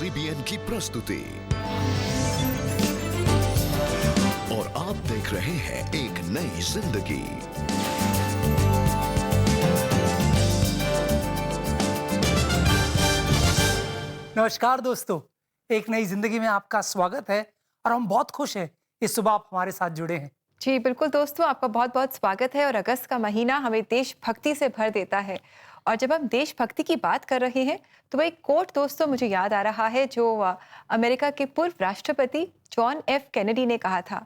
CBN की प्रस्तुति और आप देख रहे हैं एक नई जिंदगी। नमस्कार दोस्तों, एक नई जिंदगी में आपका स्वागत है और हम बहुत खुश हैं इस सुबह आप हमारे साथ जुड़े हैं। जी बिल्कुल दोस्तों, आपका बहुत बहुत स्वागत है। और अगस्त का महीना हमें देशभक्ति से भर देता है। और जब हम देशभक्ति की बात कर रहे हैं तो वह एक कोट दोस्तों मुझे याद आ रहा है जो अमेरिका के पूर्व राष्ट्रपति जॉन एफ कैनेडी ने कहा था,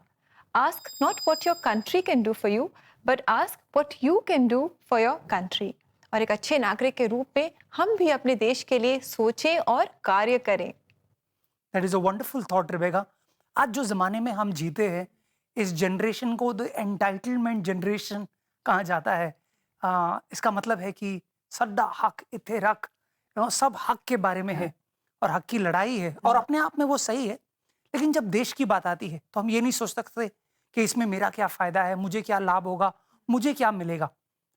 ask not what your country can do for you but ask what you can do for your country. और एक अच्छे नागरिक के रूप में हम भी अपने देश के लिए सोचें और कार्य करें। That is a wonderful thought Rebecca. आज जो जमाने में हम जीते हैं, इस जनरेशन को द एंटाइटलमेंट जनरेशन कहा जाता है। इसका मतलब है कि सड्डा हक इथे रख, सब हक के बारे में है और हक की लड़ाई है और अपने आप में वो सही है। लेकिन जब देश की बात आती है तो हम ये नहीं सोच सकते कि इसमें मेरा क्या फायदा है, मुझे क्या लाभ होगा, मुझे क्या मिलेगा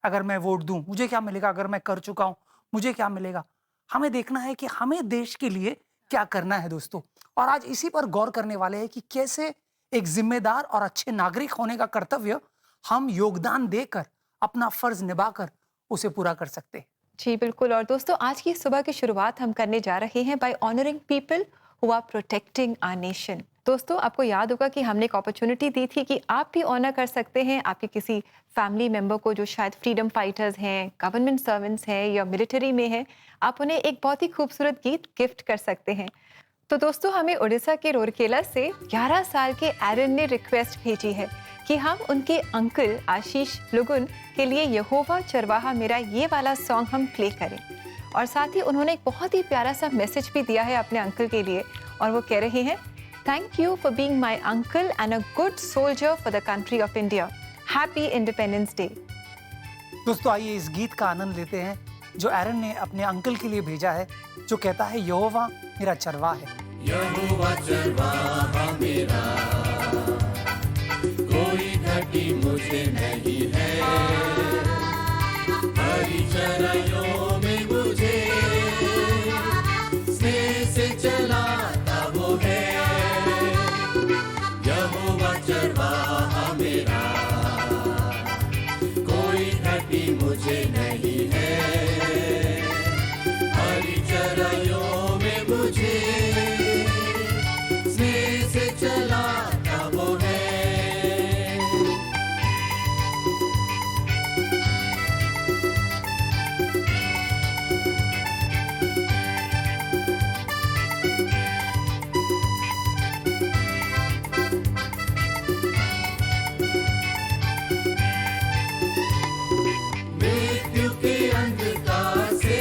अगर मैं वोट दूं, मुझे क्या मिलेगा अगर मैं कर चुका हूं, मुझे क्या मिलेगा। हमें देखना है कि हमें देश के लिए क्या करना है दोस्तों। और आज इसी पर गौर करने वाले हैं कि कैसे एक जिम्मेदार और अच्छे नागरिक होने का कर्तव्य हम योगदान देकर, अपना फर्ज निभाकर उसे पूरा कर सकते हैं। जी बिल्कुल। और दोस्तों, आज की सुबह की शुरुआत हम करने जा रहे हैं by honouring people who are protecting our nation. दोस्तों, आपको याद होगा कि हमने एक अपॉर्चुनिटी दी थी कि आप भी ऑनर कर सकते हैं आपके किसी फैमिली मेंबर को जो शायद फ्रीडम फाइटर्स हैं, गवर्नमेंट सर्वेंट्स हैं या मिलिट्री में हैं। आप उन्हें एक बहुत ही खूबसूरत गीत गिफ्ट कर सकते हैं। तो दोस्तों, हमें उड़ीसा के रूरकेला से 11 साल के एरन ने रिक्वेस्ट भेजी है कि हम उनके अंकल आशीष लुगुन के लिए यहोवा चरवाहा मेरा ये वाला सॉन्ग हम प्ले करें। और साथ ही उन्होंने एक बहुत ही प्यारा सा मैसेज भी दिया है अपने अंकल के लिए और वो कह रहे हैं, thank you for being my uncle and a good soldier for the country of India. Happy independence day. दोस्तों, आइए इस गीत का आनंद लेते हैं जो एरन ने अपने अंकल के लिए भेजा है, जो कहता है यहोवा मेरा चरवाहा है। यहोवा चरवाहा मेरा, कोई घटी मुझे नहीं है, हरी चराइयों में मुझे स्नेह से चलाता वो है। यहोवा चरवाहा मेरा, कोई घटी मुझे नहीं है, हरी चराइयों में मुझे स्नेह से चलाता वो है। मृत्यु के अंधकार से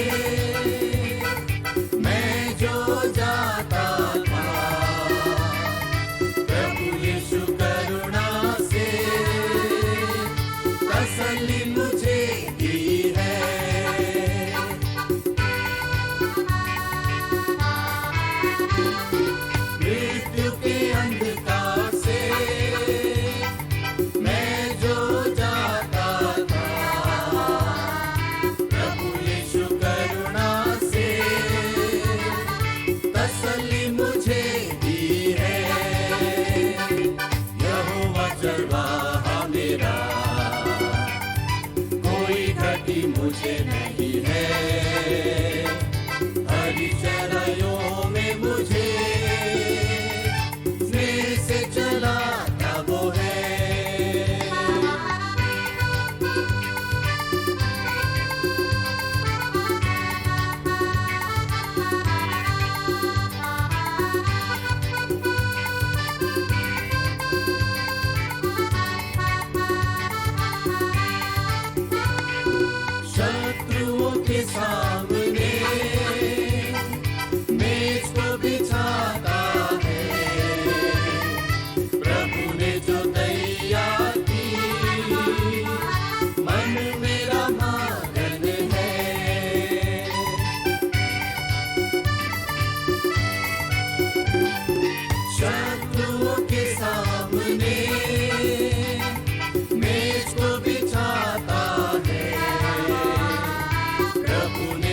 मैं जो जाता था, प्रभु यीशु करुणा से तसल्ली मुझे दी है। मृत्यु के अंधकार से मैं जो जाता था, प्रभु यीशु करुणा से तसल्ली मुझे दी है। यहोवा चरवाहा मेरा, कोई घटी मुझे नहीं है, हरी चराइयों में मुझे स्नेह से चलाता वो है। शत्रुओं के सामने मेज को बिछाता है, प्रभु ने जो दया की मन मेरा मगन है। शत्रुओं के सामने मेज को बिछाता है, प्रभु ने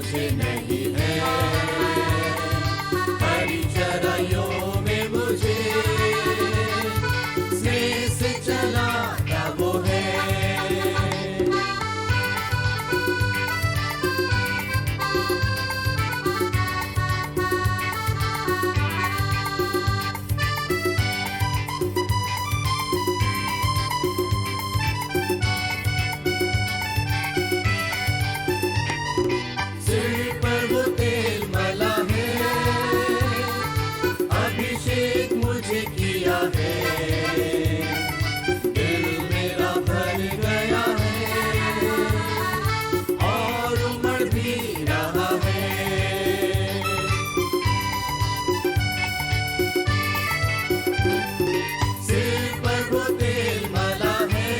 मुझे नहीं है, हरी चराइयों में मुझे स्नेह से चलाता वो है। सिर पर वो तेल मला है, अभिषेक मुझे किया है, दिल मेरा भर गया है और उमड़ भी रहा है। सिर पर वो तेल मला है,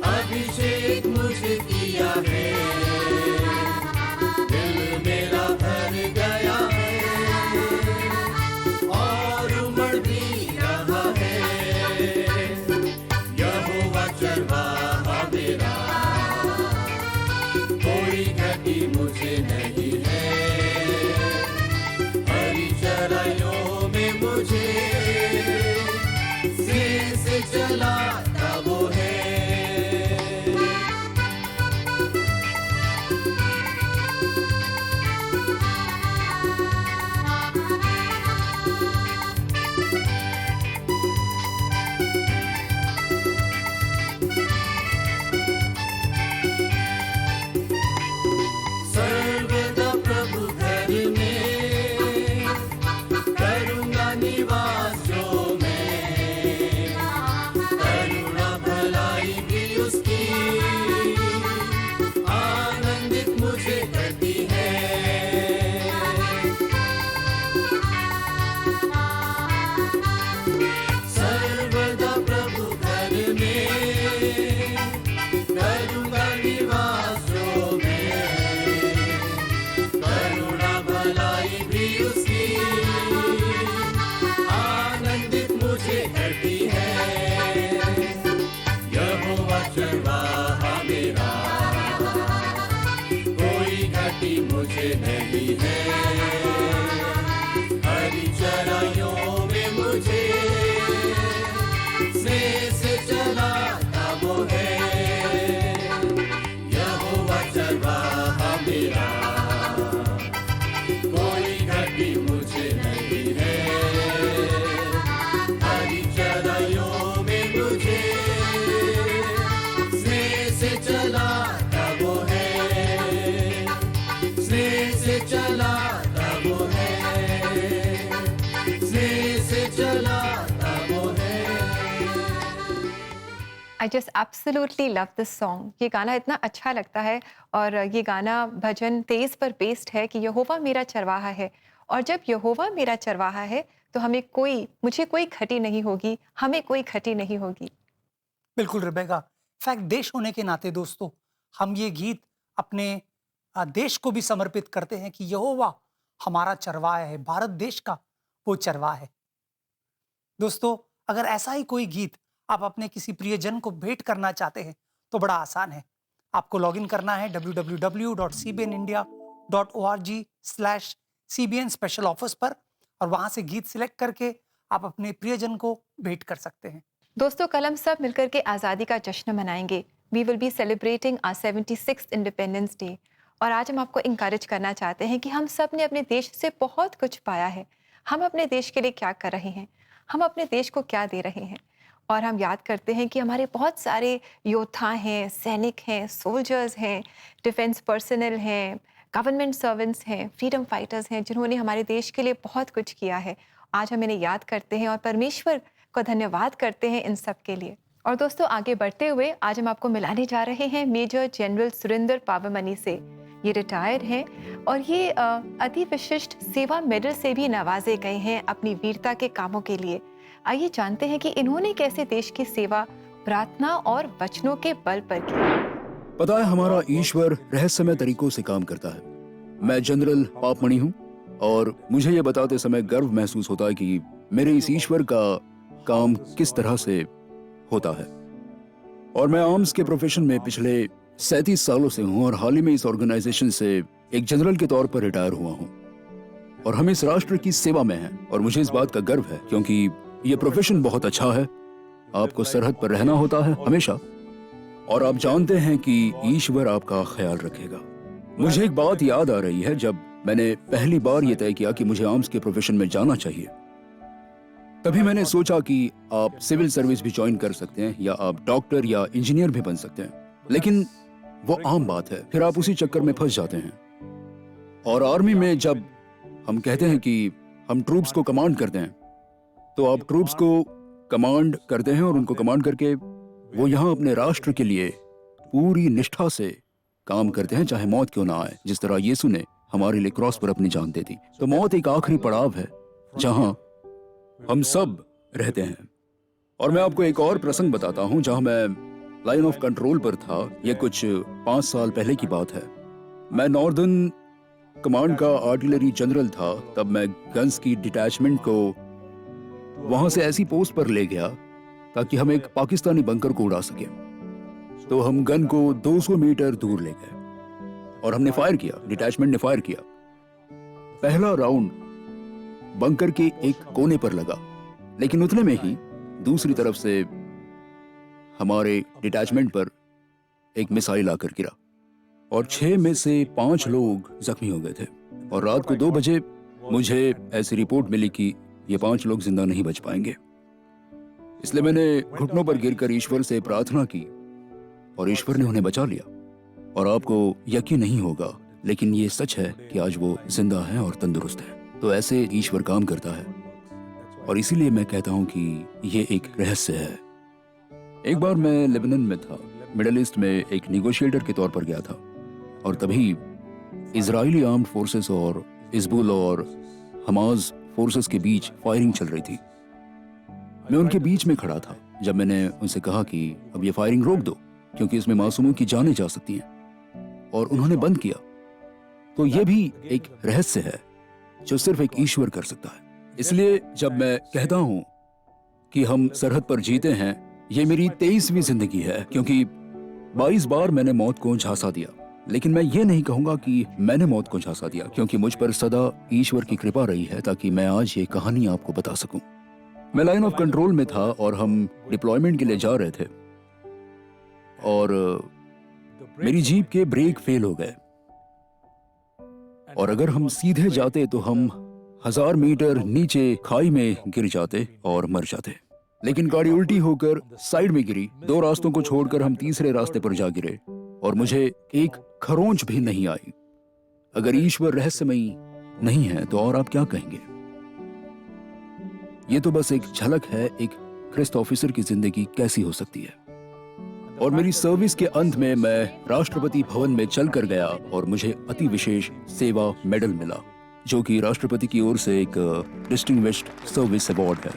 अभिषेक मुझे किया है, दिल मेरा भर गया है और उमड़ भी रहा है। यहोवा चरवाहा मेरा, कोई घटी मुझे नहीं है, हरी चराइयों में मुझे स्नेह से चलाता वो है। सर्वदा प्रभु घर में करूँगा निवास जो मैं, करुणा भलाई भी उसकी आनंदित मुझे करती है। सर्वदा प्रभु घर में करूँगा निवास जो मैं, करुणा भलाई भी उसकी आनंदित मुझे करती है। यहोवा चरवाहा मेरा, कोई घटी मुझे नहीं है, हरी चराइयों में मुझे स्नेह से चलाता वो है। यहोवा चरवाहा मेरा, कोई घटी मुझे नहीं है, हरी चराइयों में मुझे स्नेह से चलाता वो है, स्नेह से चलाता वो है, स्नेह से चलाता वो है। I just absolutely love this song. ये गाना इतना अच्छा लगता है और ये गाना भजन 23 पर बेस्ड है कि यहोवा मेरा चरवाहा है, और जब यहोवा मेरा चरवाहा है तो मुझे कोई खटी नहीं होगी, हमें कोई खटी नहीं होगी। बिल्कुल रिबेका। फैक्ट देश होने के नाते दोस्तों हम ये गीत अपने देश को भी समर्पित करते हैं कि यहोवा हमारा चरवाहा है, भारत देश का वो चरवाहा है। दोस्तों अगर ऐसा ही कोई गीत आप अपने किसी प्रियजन को भेंट करना चाहते हैं तो बड़ा आसान है। आपको लॉगिन करना है www.cbnindia.org/cbn स्पेशल ऑफर्स पर, और वहां से गीत सिलेक्ट करके आप अपने प्रियजन को भेंट कर सकते हैं। दोस्तों कल हम सब मिलकर के आज़ादी का जश्न मनाएंगे। We will be celebrating our 76th independence day. और आज हम आपको इंकरेज करना चाहते हैं कि हम सब ने अपने देश से बहुत कुछ पाया है। हम अपने देश के लिए क्या कर रहे हैं, हम अपने देश को क्या दे रहे हैं, और हम याद करते हैं कि हमारे बहुत सारे योद्धा हैं, सैनिक हैं, सोल्जर्स हैं, डिफेंस पर्सनल हैं, गवर्नमेंट सर्वेंट्स हैं, फ्रीडम फाइटर्स हैं, जिन्होंने हमारे देश के लिए बहुत कुछ किया है। आज हम इन्हें याद करते हैं और परमेश्वर को धन्यवाद करते हैं इन सब के लिए। और दोस्तों आगे बढ़ते हुए आज हम आपको मिलाने जा रहे हैं मेजर जनरल सुरेंद्र पावमनी से। ये रिटायर्ड हैं और ये अति विशिष्ट सेवा मेडल से भी नवाजे गए हैं अपनी वीरता के कामों के लिए। आइए जानते हैं कि इन्होंने कैसे देश की सेवा प्रार्थना और वचनों के बल पर की। पता है हमारा ईश्वर रहस्यमय तरीकों से काम करता है। मैं जनरल पावमनी हूँ और मुझे ये बताते समय गर्व महसूस होता है कि मेरे इस ईश्वर का काम किस तरह से होता है। और मैं आर्म्स के प्रोफेशन में पिछले 37 सालों से हूँ और हाल ही में इस ऑर्गेनाइजेशन से एक जनरल के तौर पर रिटायर हुआ हूँ और हम इस राष्ट्र की सेवा में हैं और मुझे इस बात का गर्व है क्योंकि ये प्रोफेशन बहुत अच्छा है। आपको सरहद पर रहना होता है हमेशा और आप जानते हैं कि ईश्वर आपका ख्याल रखेगा। मुझे एक बात याद आ रही है, जब मैंने पहली बार ये तय किया कि मुझे आर्म्स के प्रोफेशन में जाना चाहिए, तभी मैंने सोचा कि आप सिविल सर्विस भी ज्वाइन कर सकते हैं या आप डॉक्टर या इंजीनियर भी बन सकते हैं, लेकिन वो आम बात है, फिर आप उसी चक्कर में फंस जाते हैं। और आर्मी में जब हम कहते हैं कि हम ट्रूप्स को कमांड करते हैं, तो आप ट्रूप्स को कमांड करते हैं और उनको कमांड करके वो यहाँ अपने राष्ट्र के लिए पूरी निष्ठा से काम करते हैं, चाहे मौत क्यों ना आए। जिस तरह यीशु ने हमारे लिए क्रॉस पर अपनी जान दे दी, तो मौत एक आखिरी पड़ाव है जहां हम सब रहते हैं। और मैं आपको एक और प्रसंग बताता हूं जहां मैं लाइन ऑफ कंट्रोल पर था। ये कुछ 5 साल पहले की बात है। मैं नॉर्दर्न कमांड का आर्टिलरी जनरल था। तब मैं गन्स की डिटैचमेंट को वहां से ऐसी पोस्ट पर ले गया ताकि हम एक पाकिस्तानी बंकर को उड़ा सके। तो हम गन को 200 मीटर दूर ले गए और हमने फायर किया, डिटैचमेंट ने फायर किया। पहला राउंड बंकर के एक कोने पर लगा, लेकिन उतने में ही दूसरी तरफ से हमारे डिटैचमेंट पर एक मिसाइल आकर गिरा और 6 में से 5 लोग जख्मी हो गए थे। और रात को 2 बजे मुझे ऐसी रिपोर्ट मिली कि ये 5 लोग जिंदा नहीं बच पाएंगे। इसलिए मैंने घुटनों पर गिरकर ईश्वर से प्रार्थना की और ईश्वर ने उन्हें बचा लिया। और आपको यकीन नहीं होगा, लेकिन ये सच है कि आज वो जिंदा हैं और तंदुरुस्त हैं। तो ऐसे ईश्वर काम करता है और इसीलिए मैं कहता हूं कि ये एक रहस्य है। एक बार मैं लेबनान में था, मिडिल ईस्ट में एक निगोशिएटर के तौर पर गया था और तभी इजरायली आर्म्ड फोर्सेस और हिजबुल और हमास फोर्सेस के बीच फायरिंग चल रही थी। मैं उनके बीच में खड़ा था जब मैंने उनसे कहा कि अब ये फायरिंग रोक दो क्योंकि इसमें मासूमों की जानें जा सकती हैं, और उन्होंने बंद किया। तो ये भी एक रहस्य है जो सिर्फ एक ईश्वर कर सकता है। इसलिए जब मैं कहता हूं कि हम सरहद पर जीते हैं, ये मेरी 23वीं जिंदगी है क्योंकि 22 बार मैंने मौत को झांसा दिया। लेकिन मैं ये नहीं कहूंगा कि मैंने मौत को झांसा दिया, क्योंकि मुझ पर सदा ईश्वर की कृपा रही है ताकि मैं आज ये कहानी आपको बता सकूं। मैं लाइन ऑफ कंट्रोल में था और हम डिप्लॉयमेंट के लिए जा रहे थे और मेरी जीप के ब्रेक फेल हो गए और अगर हम सीधे जाते तो हम 1000 मीटर नीचे खाई में गिर जाते और मर जाते। लेकिन गाड़ी उल्टी होकर साइड में गिरी। 2 रास्तों को छोड़कर हम तीसरे रास्ते पर जा गिरे और मुझे एक खरोंच भी नहीं आई। अगर ईश्वर रहस्यमयी नहीं है तो और आप क्या कहेंगे? ये तो बस एक झलक है एक ख्रिस्त ऑफिसर की जिंदगी कैसी हो सकती है। और मेरी सर्विस के अंत में मैं राष्ट्रपति भवन में चलकर गया और मुझे अति विशेष सेवा मेडल मिला, जो कि राष्ट्रपति की ओर से एक डिस्टिंग्विश्ड सर्विस अवार्ड है।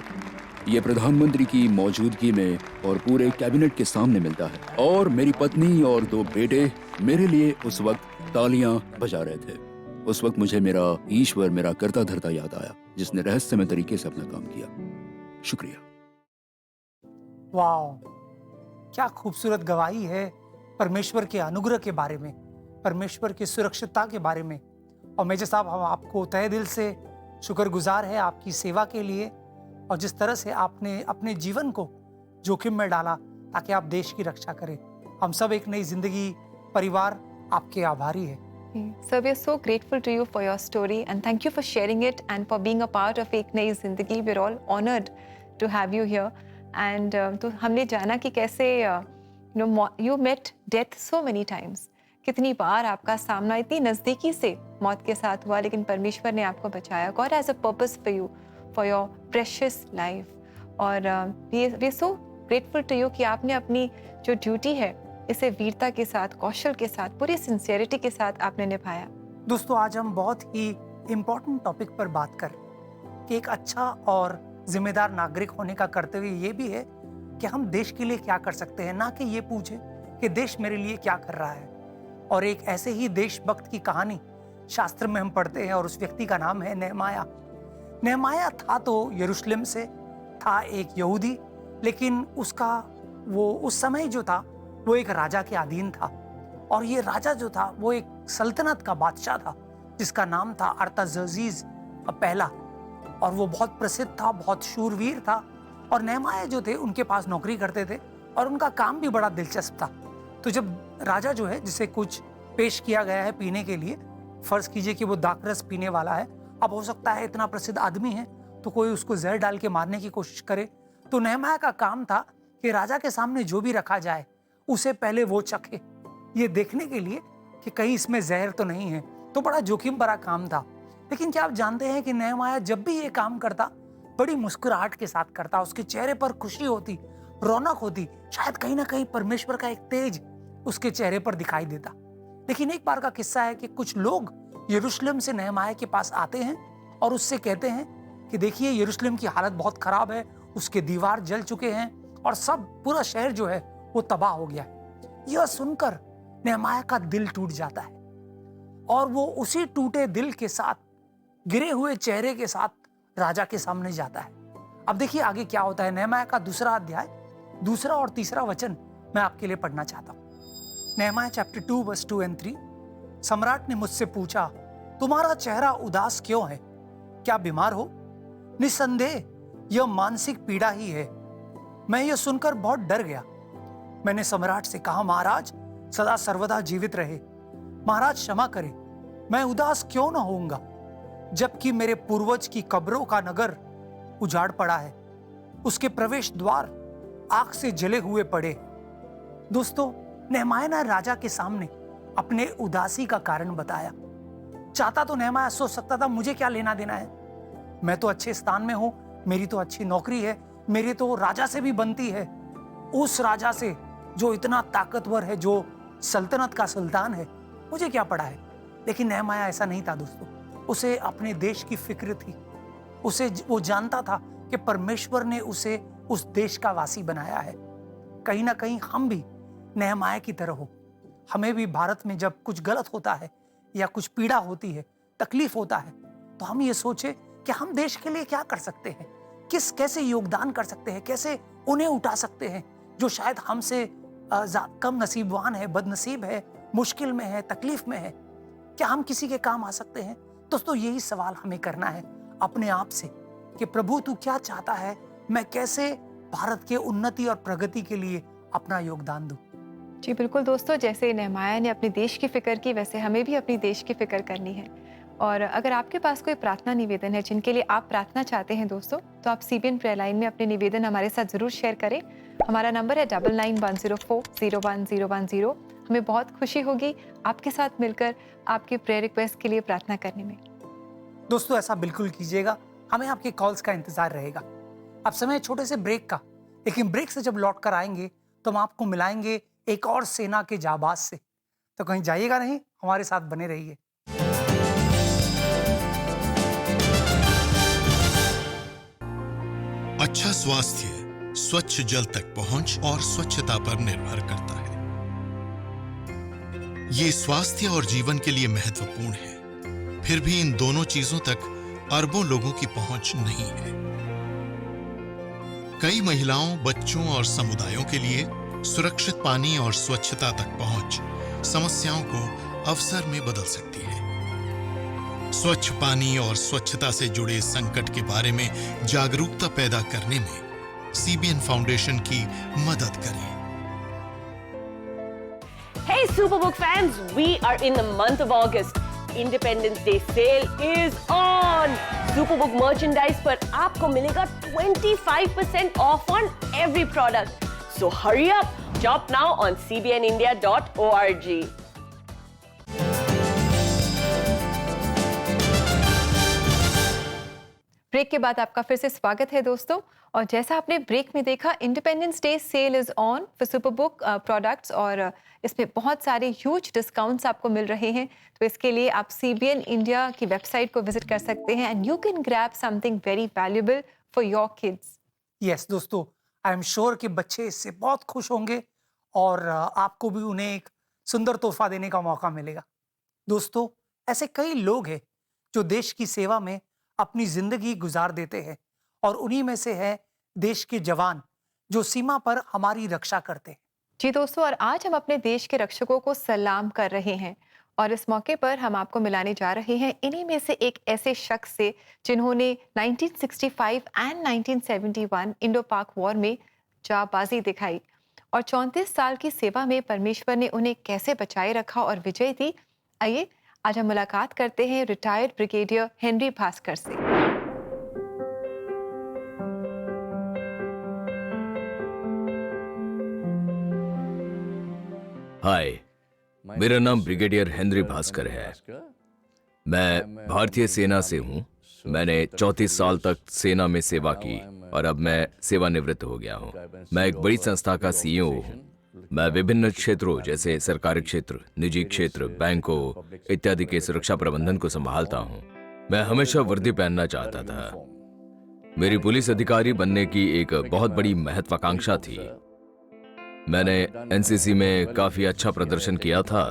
ये प्रधानमंत्री की मौजूदगी में और पूरे कैबिनेट के सामने मिलता है। और मेरी पत्नी और 2 बेटे मेरे लिए उस वक्त तालियां बजा रहे थे। उस वक्त मुझे मेरा ईश्वर, मेरा करता धरता याद आया, जिसने रहस्यमय तरीके से अपना काम किया। शुक्रिया। वाह, क्या खूबसूरत गवाही है परमेश्वर के अनुग्रह के बारे में, परमेश्वर की सुरक्षितता के बारे में। और मेजर साहब, हम आपको तहे दिल से शुक्रगुजार है आपकी सेवा के लिए और जिस तरह से आपने अपने जीवन को जोखिम में डाला ताकि आप देश की रक्षा करें। हम सब एक नई जिंदगी, परिवार आपके आभारी है। Sir, we are so grateful to you for your story and thank you for sharing it and for being a part of एक नई जिंदगी. We're all honored to have you here. And तो हमने जाना कि कैसे you met death so many times. कितनी बार आपका सामना इतनी नज़दीकी से मौत के साथ हुआ, लेकिन परमेश्वर ने आपको बचाया. God has a purpose for you, for your precious life. और we are so grateful to you कि आपने अपनी जो ड्यूटी है इसे वीरता के साथ, कौशल के साथ, पूरी सिंसियरिटी के साथ आपने निभाया। दोस्तों, आज हम बहुत ही इम्पोर्टेंट टॉपिक पर बात कर कि एक अच्छा और जिम्मेदार नागरिक होने का कर्तव्य ये भी है कि हम देश के लिए क्या कर सकते हैं, ना कि ये पूछे कि देश मेरे लिए क्या कर रहा है। और एक ऐसे ही देशभक्त की कहानी शास्त्र में हम पढ़ते हैं और उस व्यक्ति का नाम है नेहमाया। नेहमाया था तो यरूशलेम से, था एक यहूदी, लेकिन उसका वो उस समय जो था वो एक राजा के अधीन था और ये राजा जो था वो एक सल्तनत का बादशाह था जिसका नाम था अरताजर्जीज पहला, और वो बहुत प्रसिद्ध था, बहुत शूरवीर था। और नेहमाया जो थे उनके पास नौकरी करते थे और उनका काम भी बड़ा दिलचस्प था। तो जब राजा जो है जिसे कुछ पेश किया गया है पीने के लिए, फर्ज कीजिए कि वो दाखरस पीने वाला है, अब हो सकता है इतना प्रसिद्ध आदमी है तो कोई उसको जहर डाल के मारने की कोशिश करे, तो नेहमाया का काम था कि राजा के सामने जो भी रखा जाए उसे पहले वो चखे, ये देखने के लिए कि कहीं इसमें जहर तो नहीं है। तो बड़ा जोखिम भरा काम था। लेकिन क्या आप जानते हैं कि नेहमाया जब भी ये काम करता बड़ी मुस्कुराहट के साथ करता, उसके चेहरे पर खुशी होती, रौनक होती, शायद कहीं ना कहीं परमेश्वर का एक तेज उसके चेहरे पर दिखाई देता। लेकिन एक बार का किस्सा है कि कुछ लोग यरूशलेम से नेहमाया के पास आते हैं और उससे कहते हैं कि देखिए यरूशलेम की हालत बहुत खराब है, उसके दीवार जल चुके हैं और सब पूरा शहर जो है वो तबाह हो गया है। यह सुनकर नेहमाया का दिल टूट जाता है और वो उसी टूटे दिल के साथ, गिरे हुए चेहरे के साथ राजा के सामने जाता है। अब देखिए आगे क्या होता है। नेहमाया का 2 अध्याय 2 और 3 वचन मैं आपके लिए पढ़ना चाहता हूँ। Nehemiah chapter 2 verse 2 and 3। सम्राट ने मुझसे पूछा, तुम्हारा चेहरा उदास क्यों है? क्या बीमार हो? निस्संदेह यह मानसिक पीड़ा ही है। मैं यह सुनकर बहुत डर गया। मैंने सम्राट से कहा, महाराज सदा सर्वदा जीवित रहे। महाराज क्षमा करे, मैं उदास क्यों ना होऊंगा जबकि मेरे पूर्वज की कब्रों का नगर उजाड़ पड़ा है, उसके प्रवेश द्वार आग से जले हुए पड़े। दोस्तों, नेहमाया ने राजा के सामने अपने उदासी का कारण बताया। चाहता तो नेहमाया सोच सकता था मुझे क्या लेना देना है, मैं तो अच्छे स्थान में हूं, मेरी तो अच्छी नौकरी है, मेरी तो राजा से भी बनती है, उस राजा से जो इतना ताकतवर है, जो सल्तनत का सुल्तान है, मुझे क्या पड़ा है। लेकिन नेहमाया ऐसा नहीं था दोस्तों, उसे अपने देश की फिक्र थी। वो जानता था कि परमेश्वर ने उसे उस देश का वासी बनाया है। कहीं ना कहीं हम भी नेहमाया की तरह हो, हमें भी भारत में जब कुछ गलत होता है या कुछ पीड़ा होती है, तकलीफ होता है, तो हम ये सोचे कि हम देश के लिए क्या कर सकते हैं, कैसे योगदान कर सकते हैं, कैसे उन्हें उठा सकते हैं जो शायद हमसे कम नसीबवान है, बदनसीब है, मुश्किल में है, तकलीफ में है। क्या हम किसी के काम आ सकते हैं? दोस्तों, यही सवाल हमें करना है अपने आप से कि प्रभु तू क्या चाहता है, मैं कैसे भारत के उन्नति और प्रगति के लिए अपना योगदान दूं। जी बिल्कुल दोस्तों, जैसे नेहमाया ने अपने देश की फिक्र की, वैसे हमें भी अपनी देश की फिक्र करनी है। और अगर आपके पास कोई प्रार्थना निवेदन है जिनके लिए आप प्रार्थना चाहते हैं दोस्तों, तो आप CBN प्रेयर लाइन में अपने निवेदन हमारे साथ जरूर शेयर करें। हमारा नंबर है 9910400110। हमें बहुत खुशी होगी आपके साथ मिलकर आपके प्रेयर रिक्वेस्ट के लिए प्रार्थना करने में। दोस्तों, ऐसा बिल्कुल कीजिएगा, हमें आपके कॉल्स का इंतजार रहेगा। अब समय छोटे से ब्रेक का, लेकिन ब्रेक से जब लौट कर आएंगे तो हम आपको मिलाएंगे एक और सेना के जाबाज से। तो कहीं जाइएगा नहीं, हमारे साथ बने रहिए। अच्छा स्वास्थ्य स्वच्छ जल तक पहुंच और स्वच्छता पर निर्भर करता है। ये स्वास्थ्य और जीवन के लिए महत्वपूर्ण है, फिर भी इन दोनों चीजों तक अरबों लोगों की पहुंच नहीं है। कई महिलाओं, बच्चों और समुदायों के लिए सुरक्षित पानी और स्वच्छता तक पहुंच समस्याओं को अवसर में बदल सकती है। स्वच्छ पानी और स्वच्छता से जुड़े संकट के बारे में जागरूकता पैदा करने में CBN फाउंडेशन की मदद करें। Hey Superbook fans, we are in the month of August. Independence Day sale is on. Superbook merchandise पर आपको मिलेगा 25% off on every product. So hurry up, shop now on cbnindia.org. Break के बाद आपका फिर से स्वागत है दोस्तों। और जैसा आपने ब्रेक में देखा, independence day sale is on for Superbook products और इसमें बहुत सारे ह्यूज डिस्काउंट्स आपको मिल रहे हैं। तो इसके लिए आप CBN इंडिया की वेबसाइट को विजिट कर सकते हैं and you can grab something very valuable for your kids. Yes दोस्तों, आई एम श्योर कि बच्चे इससे बहुत खुश होंगे और आपको भी उन्हें एक सुंदर तोहफा देने का मौका मिलेगा। दोस्तों, ऐसे कई लोग हैं जो देश की सेवा में अपनी जिंदगी गुजार देते हैं और उन्हीं में से है देश के जवान जो सीमा पर हमारी रक्षा करते हैं। जी दोस्तों, और आज हम अपने देश के रक्षकों को सलाम कर रहे हैं और इस मौके पर हम आपको मिलाने जा रहे हैं इन्हीं में से एक ऐसे शख्स से जिन्होंने 1965 एंड 1971 इंडो पाक वॉर में जाबाजी दिखाई और 34 साल की सेवा में परमेश्वर ने उन्हें कैसे बचाए रखा और विजय दी। आइए आज हम मुलाकात करते हैं रिटायर्ड ब्रिगेडियर हेनरी भास्कर से। हाय, मेरा नाम ब्रिगेडियर हेनरी भास्कर है। मैं भारतीय सेना से हूँ। मैंने 34 साल तक सेना में सेवा की और अब मैं सेवानिवृत्त हो गया हूँ। मैं एक बड़ी संस्था का सीईओ हूँ। मैं विभिन्न क्षेत्रों जैसे सरकारी क्षेत्र, निजी क्षेत्र, बैंकों इत्यादि के सुरक्षा प्रबंधन को संभालता हूँ। मैं हमेशा वर्दी पहनना चाहता था। मेरी पुलिस अधिकारी बनने की एक बहुत बड़ी महत्वाकांक्षा थी। मैंने एनसीसी में काफी अच्छा प्रदर्शन किया था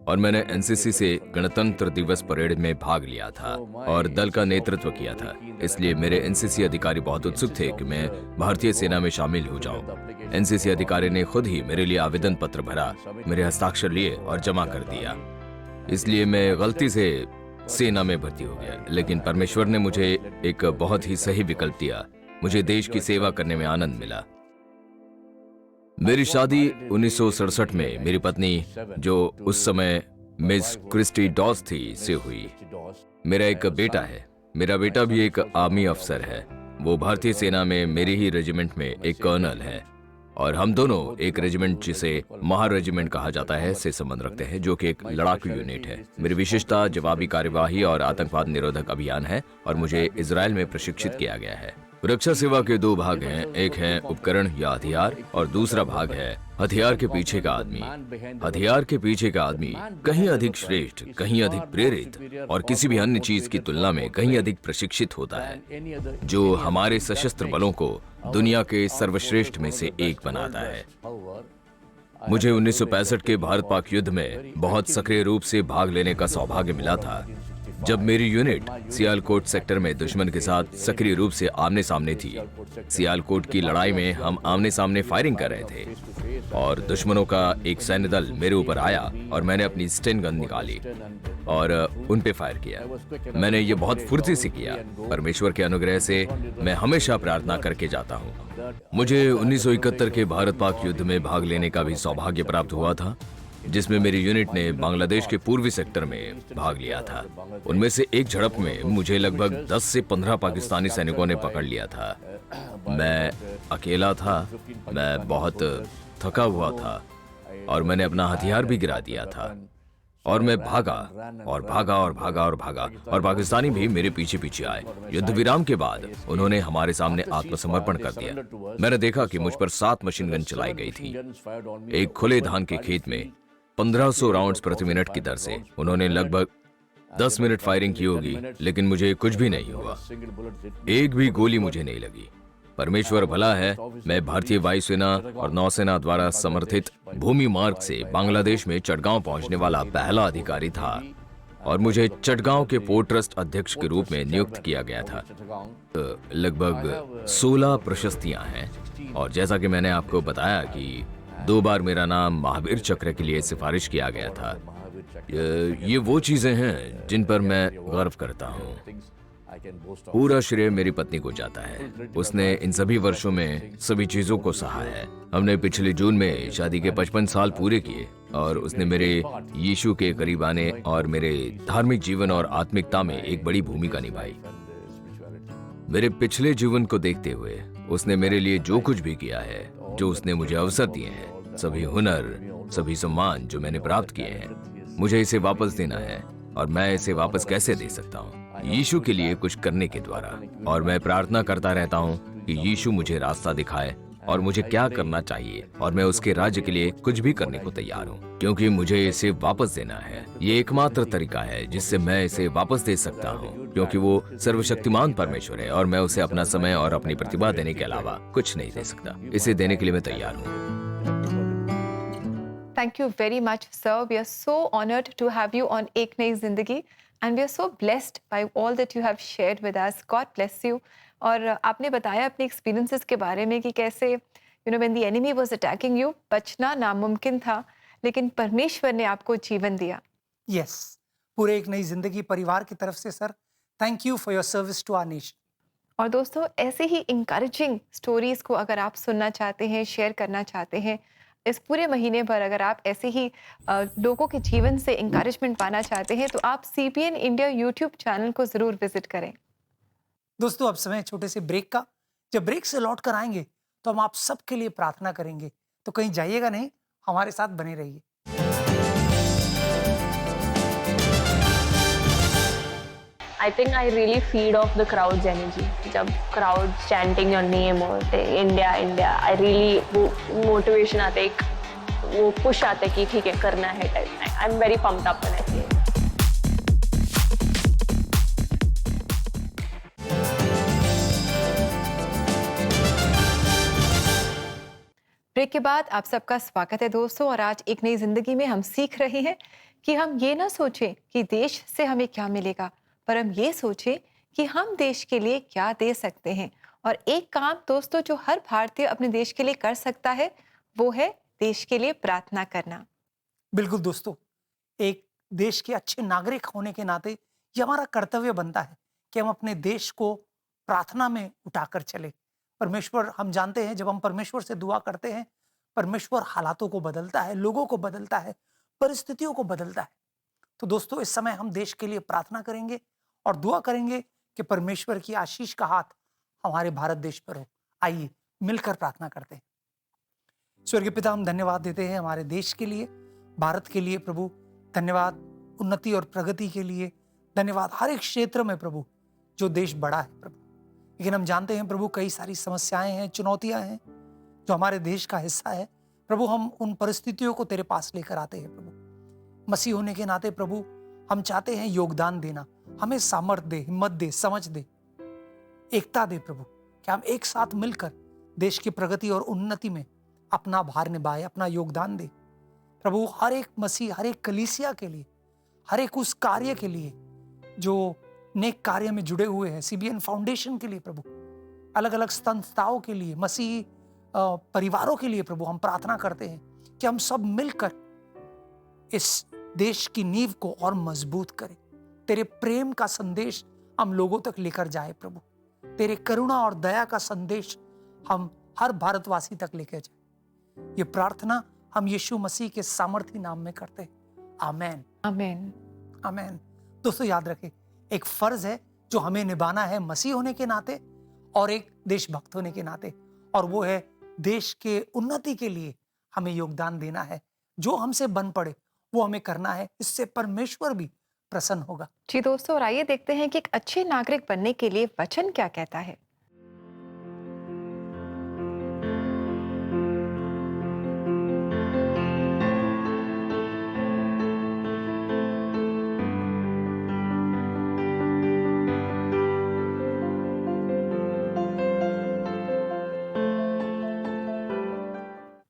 और मैंने एनसीसी से गणतंत्र दिवस परेड में भाग लिया था और दल का नेतृत्व किया था। इसलिए मेरे एनसीसी अधिकारी बहुत उत्सुक थे कि मैं भारतीय सेना में शामिल हो जाऊं। एनसीसी अधिकारी ने खुद ही मेरे लिए आवेदन पत्र भरा, मेरे हस्ताक्षर लिए और जमा कर दिया। इसलिए मैं गलती से सेना में भर्ती हो गया, लेकिन परमेश्वर ने मुझे एक बहुत ही सही विकल्प दिया। मुझे देश की सेवा करने में आनंद मिला। मेरी शादी 1967 में मेरी पत्नी, जो उस समय मिस क्रिस्टी डॉस थी, से हुई। मेरा एक बेटा है। मेरा बेटा भी एक आर्मी अफसर है। वो भारतीय सेना में मेरे ही रेजिमेंट में एक कर्नल है और हम दोनों एक रेजिमेंट जिसे महा रेजिमेंट कहा जाता है से संबंध रखते हैं, जो कि एक लड़ाकू यूनिट है। मेरी विशेषता जवाबी कार्यवाही और आतंकवाद निरोधक अभियान है और मुझे इजराइल में प्रशिक्षित किया गया है। रक्षा सेवा के दो भाग हैं, एक है उपकरण या हथियार और दूसरा भाग है हथियार के पीछे का आदमी। हथियार के पीछे का आदमी कहीं अधिक श्रेष्ठ, कहीं अधिक प्रेरित और किसी भी अन्य चीज की तुलना में कहीं अधिक प्रशिक्षित होता है, जो हमारे सशस्त्र बलों को दुनिया के सर्वश्रेष्ठ में से एक बनाता है। मुझे 1965 के भारत पाक युद्ध में बहुत सक्रिय रूप से भाग लेने का सौभाग्य मिला था, जब मेरी यूनिट सियालकोट सेक्टर में दुश्मन के साथ सक्रिय रूप से आमने सामने थी। सियालकोट की लड़ाई में हम आमने सामने फायरिंग कर रहे थे और दुश्मनों का एक सैन्य दल मेरे ऊपर आया और मैंने अपनी स्टेन गन निकाली और उन पे फायर किया। मैंने ये बहुत फुर्ती से किया। परमेश्वर के अनुग्रह से मैं हमेशा प्रार्थना करके जाता हूँ। मुझे 1971 के भारत पाक युद्ध में भाग लेने का भी सौभाग्य प्राप्त हुआ था, जिसमें मेरी यूनिट ने बांग्लादेश के पूर्वी सेक्टर में भाग लिया था। उनमें से एक झड़प में मुझे लगभग 10 से 15 पाकिस्तानी सैनिकों ने पकड़ लिया था। मैं अकेला था, मैं बहुत थका हुआ था और मैंने अपना हथियार भी गिरा दिया था और मैं भागा और भागा और भागा और भागा और पाकिस्तानी भी मेरे पीछे पीछे आए। युद्ध विराम के बाद उन्होंने हमारे सामने आत्मसमर्पण कर दिया। मैंने देखा कि मुझ पर 7 मशीन गन चलाई गई थी। एक खुले धान के खेत में 1500 राउंड्स प्रति मिनट की दर से उन्होंने लगभग 10 मिनट फायरिंग की होगी, लेकिन मुझे कुछ भी नहीं हुआ। एक भी गोली मुझे नहीं लगी। परमेश्वर भला है, मैं भारतीय वायुसेना और नौसेना द्वारा समर्थित भूमि मार्ग से बांग्लादेश में चटगांव पहुंचने वाला पहला अधिकारी था और मुझे चटगांव के पोर्ट ट्रस्ट अध्यक्ष के रूप में नियुक्त किया गया था। लगभग 16 प्रशस्तियां हैं और जैसा कि मैंने आपको बताया कि 2 बार मेरा नाम महावीर चक्र के लिए सिफारिश किया गया था। ये वो चीजें हैं जिन पर मैं गर्व करता हूँ। पूरा श्रेय मेरी पत्नी को जाता है। उसने इन सभी वर्षों में सभी चीजों को सहा है। हमने पिछले जून में शादी के 55 साल पूरे किए और उसने मेरे यीशु के करीब आने और मेरे धार्मिक जीवन और आत्मिकता में एक बड़ी भूमिका निभाई। मेरे पिछले जीवन को देखते हुए उसने मेरे लिए जो कुछ भी किया है, जो उसने मुझे अवसर दिए हैं, सभी हुनर, सभी सम्मान जो मैंने प्राप्त किए हैं, मुझे इसे वापस देना है। और मैं इसे वापस कैसे दे सकता हूँ? यीशु के लिए कुछ करने के द्वारा। और मैं प्रार्थना करता रहता हूँ कि यीशु मुझे रास्ता दिखाए और मुझे क्या करना चाहिए और मैं उसके राज्य के लिए कुछ भी करने को तैयार हूँ, क्योंकि मुझे इसे वापस देना है। ये एकमात्र तरीका है जिससे मैं इसे वापस दे सकता हूँ, क्योंकि वो सर्वशक्तिमान परमेश्वर है और मैं उसे अपना समय और अपनी प्रतिभा देने के अलावा कुछ नहीं दे सकता। इसे देने के लिए मैं तैयार हूँ। Thank you very much, sir. We are so honored to have you on एक नई जिंदगी and we are so blessed by all that you have shared with us. God bless you. और आपने बताया अपने एक्सपीरियंसेस के बारे में कि कैसे when the enemy was attacking you, बचना नामुमकिन था, लेकिन परमेश्वर ने आपको जीवन दिया। यस, पूरे एक नई जिंदगी परिवार की तरफ से sir, thank you for your service to our nation. और दोस्तों, ऐसे ही इंकरेजिंग स्टोरीज को अगर आप सुनना चाहते हैं, शेयर करना चाहते हैं, इस पूरे महीने भर अगर आप ऐसे ही लोगों के जीवन से इंकरेजमेंट पाना चाहते हैं, तो आप CPN इंडिया यूट्यूब चैनल को ज़रूर विजिट करें। दोस्तों, अब समय है छोटे से ब्रेक का। जब ब्रेक से लौट कर आएंगे तो हम आप सबके लिए प्रार्थना करेंगे, तो कहीं जाइएगा नहीं, हमारे साथ बने रहिए। I think I really feed off the crowd's energy. जब crowds chanting your name होते India India, I really वो motivation आते, एक वो push आते कि ठीक है करना है type. I'm very pumped up when I see it. Break के बाद आप सबका स्वागत है दोस्तों, और आज एक नई जिंदगी में हम सीख रहे हैं कि हम ये ना सोचें कि देश से हमें क्या मिलेगा, पर हम ये सोचें कि हम देश के लिए क्या दे सकते हैं। और एक काम दोस्तों जो हर भारतीय अपने देश के लिए कर सकता है, वो है देश के लिए प्रार्थना करना। बिल्कुल दोस्तों, एक देश के अच्छे नागरिक होने के नाते ये हमारा कर्तव्य बनता है कि हम अपने देश को प्रार्थना में उठाकर चले। परमेश्वर, हम जानते हैं जब हम परमेश्वर से दुआ करते हैं, परमेश्वर हालातों को बदलता है, लोगों को बदलता है, परिस्थितियों को बदलता है। तो दोस्तों, इस समय हम देश के लिए प्रार्थना करेंगे और दुआ करेंगे कि परमेश्वर की आशीष का हाथ हमारे भारत देश पर हो। आइए मिलकर प्रार्थना करते हैं। स्वर्गीय पिता, हम धन्यवाद देते हैं हमारे देश के लिए, भारत के लिए प्रभु। धन्यवाद उन्नति और प्रगति के लिए, धन्यवाद हर एक क्षेत्र में प्रभु जो देश बड़ा है प्रभु। लेकिन हम जानते हैं प्रभु कई सारी समस्याएं हैं, चुनौतियां हैं जो हमारे देश का हिस्सा है प्रभु। हम उन परिस्थितियों को तेरे पास लेकर आते हैं प्रभु। मसीह होने के नाते प्रभु हम चाहते हैं योगदान देना, हमें सामर्थ्य दे, हिम्मत दे, समझ दे, एकता दे प्रभु, कि हम एक साथ मिलकर देश की प्रगति और उन्नति में अपना भार निभाए, अपना योगदान दे प्रभु। हर एक मसीह, हर एक कलीसिया के लिए, हर एक उस कार्य के लिए जो नेक कार्य में जुड़े हुए हैं, CBN फाउंडेशन के लिए प्रभु, अलग अलग संस्थाओं के लिए, मसीह परिवारों के लिए प्रभु हम प्रार्थना करते हैं कि हम सब मिलकर इस देश की नींव को और मजबूत करें। तेरे प्रेम का संदेश हम लोगों तक लेकर जाए प्रभु। तेरे करुणा और दया का संदेश हम हर भारतवासी तक लेकर जाए। ये प्रार्थना हम यीशु मसीह के सामर्थी नाम में करते हैं। आमेन, आमेन, आमेन। दोस्तों, याद रखें, एक फर्ज है जो हमें निभाना है मसीह होने के नाते और एक देशभक्त होने के नाते, और वो है देश के उन्नति के लिए हमें योगदान देना है। जो हमसे बन पड़े वो हमें करना है, इससे परमेश्वर भी प्रसन्न होगा। जी दोस्तों, और आइए देखते हैं कि एक अच्छे नागरिक बनने के लिए वचन क्या कहता है।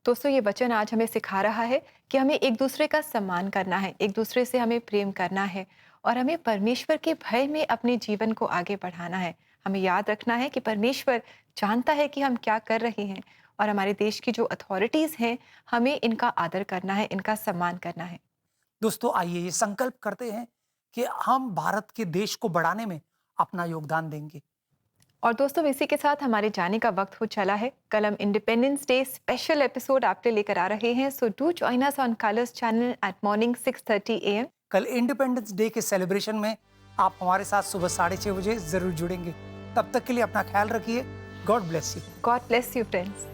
दोस्तों, ये वचन आज हमें सिखा रहा है कि हमें एक दूसरे का सम्मान करना है, एक दूसरे से हमें प्रेम करना है, और हमें परमेश्वर के भय में अपने जीवन को आगे बढ़ाना है। हमें याद रखना है कि परमेश्वर जानता है कि हम क्या कर रहे हैं, और हमारे देश की जो अथॉरिटीज़ हैं, हमें इनका आदर करना है, इनका सम्मान करना है। दोस्तों, आइए ये संकल्प करते हैं कि हम भारत के देश को बढ़ाने में अपना योगदान देंगे। और दोस्तों, इसी के साथ हमारे जाने का वक्त हो चला है। कल हम इंडिपेंडेंस डे स्पेशल एपिसोड आपके लेकर आ रहे हैं, so do join us on Colors channel at morning 6:30 AM। कल इंडिपेंडेंस डे के सेलिब्रेशन में आप हमारे साथ सुबह 6:30 बजे जरूर जुड़ेंगे। तब तक के लिए अपना ख्याल रखिए। God bless you. God bless you friends.